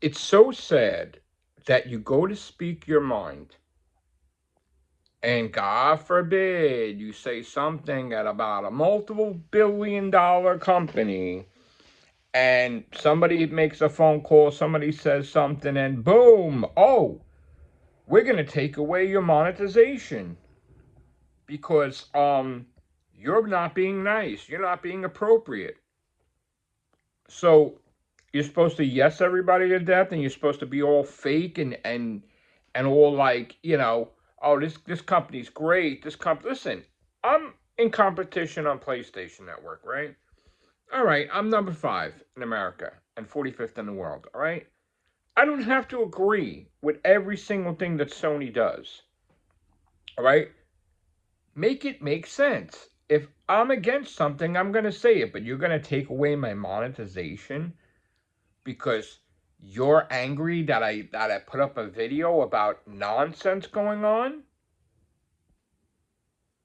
It's so sad that you go to speak your mind, and God forbid you say something at about a multiple billion-dollar company, and somebody makes a phone call, somebody says something, and boom, oh, we're going to take away your monetization because you're not being nice, you're not being appropriate. So you're supposed to yes everybody to death, and you're supposed to be all fake and all like, oh, this company's great. Listen, I'm in competition on PlayStation Network, right? All right, I'm number 5 in America and 45th in the world, all right? I don't have to agree with every single thing that Sony does. All right? Make it make sense. If I'm against something, I'm going to say it, but you're going to take away my monetization because you're angry that I put up a video about nonsense going on?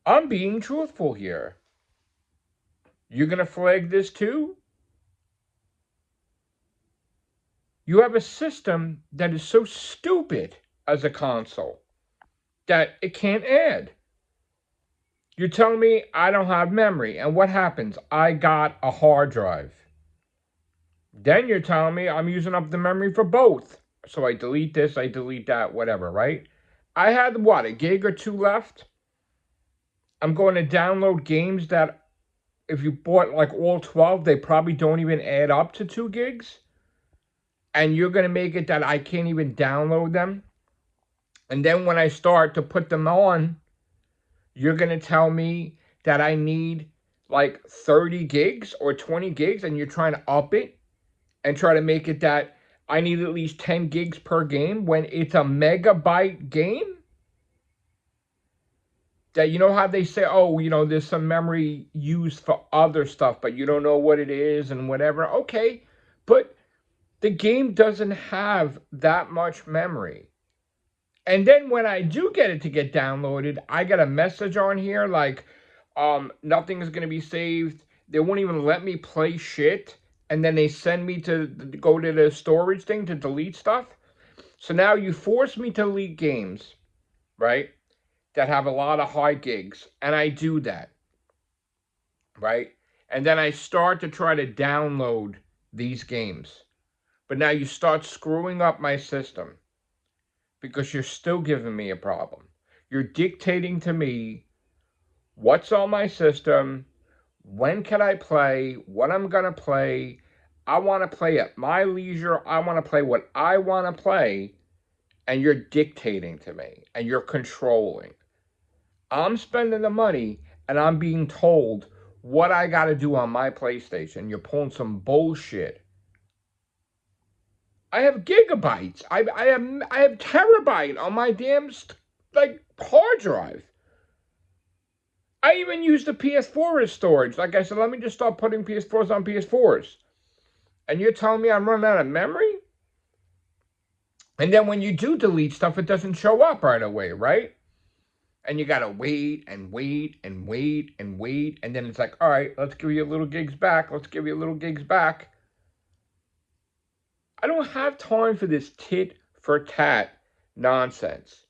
I'm being truthful here. You're going to flag this too? You have a system that is so stupid as a console that it can't add. You're telling me I don't have memory, and what happens? I got a hard drive. Then you're telling me I'm using up the memory for both. So I delete this, I delete that, whatever, right? I had what, a gig or two left? I'm going to download games that if you bought like all 12, they probably don't even add up to 2 gigs. And you're going to make it that I can't even download them. And then when I start to put them on, you're going to tell me that I need like 30 gigs or 20 gigs, and you're trying to up it and try to make it that I need at least 10 gigs per game when it's a megabyte game? That, you know how they say, oh, there's some memory used for other stuff, but you don't know what it is and whatever. Okay, but the game doesn't have that much memory. And then when I do get it to get downloaded, I get a message on here like, nothing is going to be saved. They won't even let me play shit. And then they send me to go to the storage thing to delete stuff. So now you force me to delete games, right? That have a lot of high gigs. And I do that, right? And then I start to try to download these games. But now you start screwing up my system because you're still giving me a problem. You're dictating to me what's on my system, when can I play, what I'm going to play. I want to play at my leisure. I want to play what I want to play. And you're dictating to me and you're controlling. I'm spending the money and I'm being told what I got to do on my PlayStation. You're pulling some bullshit. I have gigabytes. I have terabyte on my damn like hard drive. I even use the PS4 as storage. Like I said, let me just start putting PS4s on PS4s. And you're telling me I'm running out of memory? And then when you do delete stuff, it doesn't show up right away, right? And you gotta wait and wait and wait and wait. And then it's like, all right, let's give you a little gigs back. Let's give you a little gigs back. I don't have time for this tit for tat nonsense.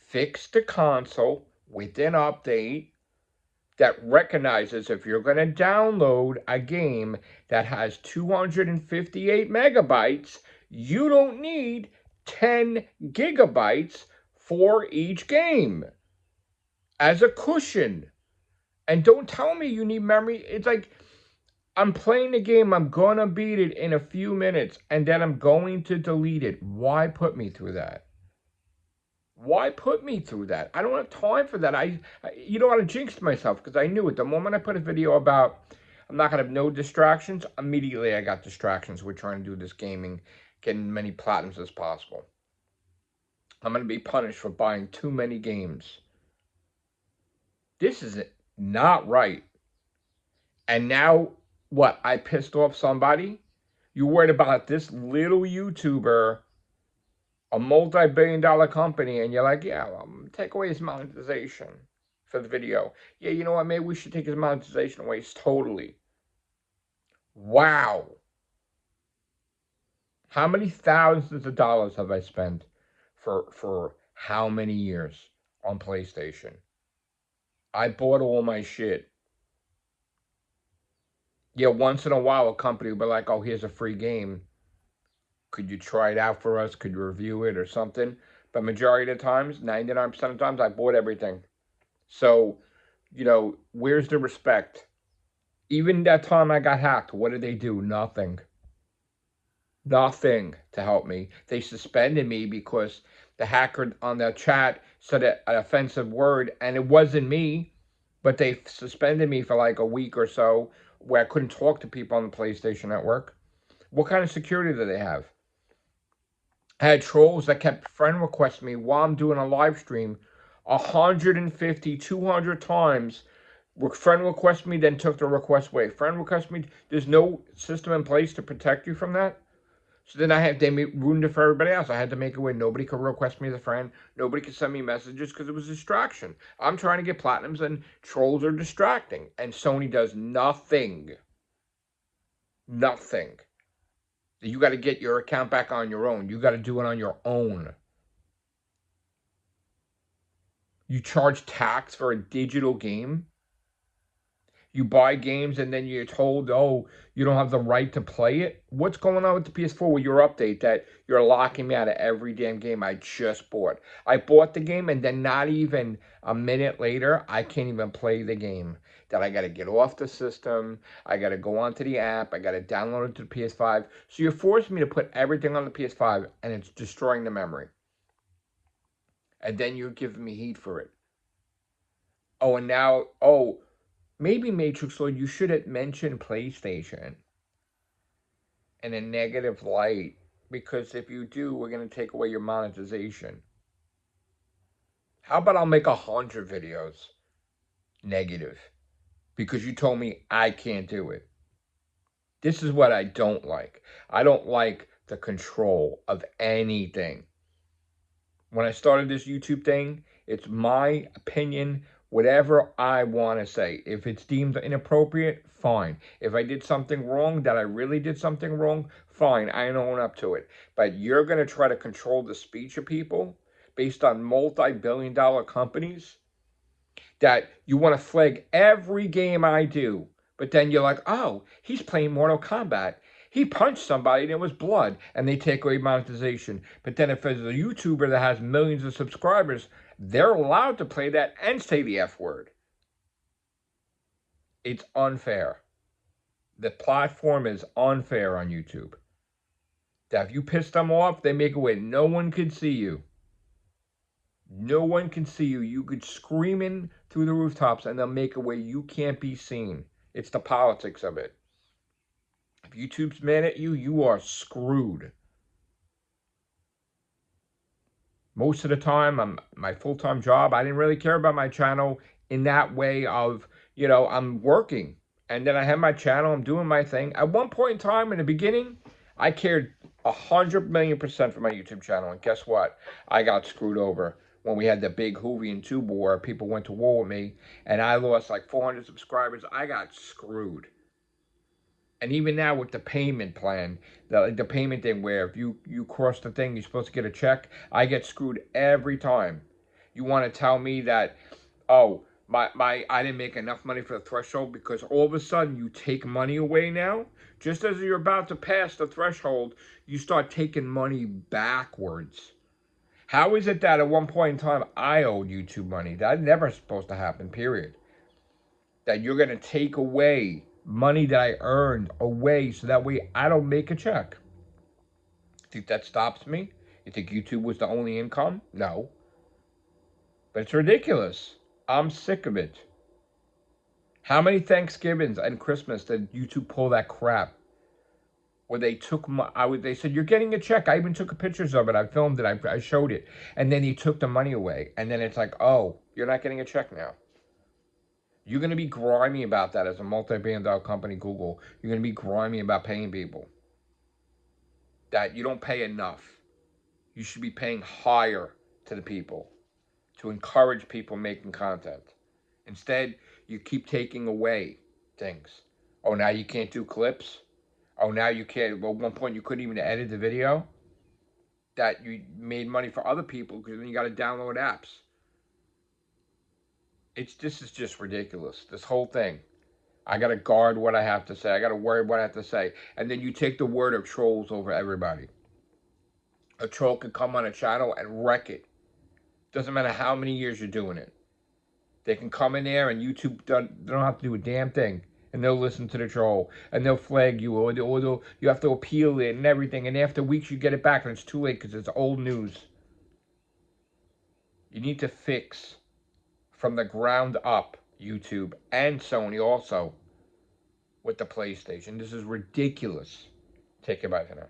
Fix the console with an update that recognizes if you're going to download a game that has 258 megabytes, you don't need 10 gigabytes for each game as a cushion. And don't tell me you need memory. It's like I'm playing the game, I'm going to beat it in a few minutes, and then I'm going to delete it. Why put me through that? Why put me through that? I don't have time for that. You know what? I jinxed myself because I knew it. The moment I put a video about I'm not gonna have no distractions, immediately I got distractions. We're trying to do this gaming, getting many platinums as possible. I'm gonna be punished for buying too many games. This is not right. And now what? I pissed off somebody? You worried about this little YouTuber, a multi-billion-dollar company, and you're like, yeah, well, take away his monetization for the video. Yeah, you know what? Maybe we should take his monetization away totally. Wow. How many thousands of dollars have I spent for how many years on PlayStation? I bought all my shit. Yeah, once in a while a company will be like, oh, here's a free game. Could you try it out for us? Could you review it or something? But majority of the times, 99% of the times, I bought everything. So, where's the respect? Even that time I got hacked, what did they do? Nothing. Nothing to help me. They suspended me because the hacker on the chat said an offensive word, and it wasn't me, but they suspended me for like a week or so where I couldn't talk to people on the PlayStation Network. What kind of security do they have? I had trolls that kept friend requesting me while I'm doing a live stream 150, 200 times. Friend request me, then took the request away. Friend request me. There's no system in place to protect you from that. So then they ruined it for everybody else. I had to make it where nobody could request me as a friend. Nobody could send me messages because it was a distraction. I'm trying to get platinums and trolls are distracting. And Sony does nothing. Nothing. You got to get your account back on your own. You got to do it on your own. You charge tax for a digital game. You buy games and then you're told, oh, you don't have the right to play it. What's going on with the PS4 with your update that you're locking me out of every damn game I just bought? I bought the game and then not even a minute later, I can't even play the game. That I got to get off the system. I got to go onto the app. I got to download it to the PS5. So you're forcing me to put everything on the PS5 and it's destroying the memory. And then you're giving me heat for it. Oh, and now, maybe Matrix Lord, you should have mentioned PlayStation in a negative light, because if you do, we're going to take away your monetization. How about I'll make 100 videos negative because you told me I can't do it? This is what I don't like. I don't like the control of anything. When I started this YouTube thing, it's my opinion, whatever I want to say. If it's deemed inappropriate, fine. If I did something wrong, that I really did something wrong, fine, I own up to it. But you're going to try to control the speech of people based on multi-billion-dollar companies that you want to flag every game I do. But then you're like, oh, he's playing Mortal Kombat. He punched somebody and it was blood, and they take away monetization. But then if there's a YouTuber that has millions of subscribers, they're allowed to play that and say the F word. It's unfair. The platform is unfair on YouTube. That if you piss them off, they make it where no one can see you. No one can see you. You could scream in through the rooftops and they'll make it where you can't be seen. It's the politics of it. If YouTube's mad at you, you are screwed. Most of the time, my full-time job, I didn't really care about my channel in that way of, I'm working. And then I have my channel, I'm doing my thing. At one point in time, in the beginning, I cared 100,000,000% for my YouTube channel. And guess what? I got screwed over when we had the big Hoovian tube war. People went to war with me, and I lost like 400 subscribers. I got screwed. And even now with the payment plan, the payment thing where if you cross the thing, you're supposed to get a check. I get screwed every time. You want to tell me that, oh, I didn't make enough money for the threshold, because all of a sudden you take money away now? Just as you're about to pass the threshold, you start taking money backwards. How is it that at one point in time I owed YouTube money? That's never supposed to happen, period. That you're going to take away money that I earned away so that way I don't make a check. Think that stops me? You think YouTube was the only income? No. But it's ridiculous. I'm sick of it. How many Thanksgivings and Christmas did YouTube pull that crap? Where they took they said, you're getting a check. I even took pictures of it. I filmed it. I showed it. And then he took the money away. And then it's like, oh, you're not getting a check now. You're going to be grimy about that as a multi-billion-dollar company, Google. You're going to be grimy about paying people. That you don't pay enough. You should be paying higher to the people to encourage people making content. Instead, you keep taking away things. Oh, now you can't do clips? Oh, now you can't. Well, at one point you couldn't even edit the video. That you made money for other people because then you got to download apps. This is just ridiculous. This whole thing. I got to guard what I have to say. I got to worry what I have to say. And then you take the word of trolls over everybody. A troll could come on a channel and wreck it. Doesn't matter how many years you're doing it. They can come in there and YouTube they don't have to do a damn thing. And they'll listen to the troll. And they'll flag you. Or you have to appeal it and everything. And after weeks you get it back and it's too late because it's old news. You need to fix from the ground up YouTube and Sony also with the PlayStation. This is ridiculous. Take it bye for now.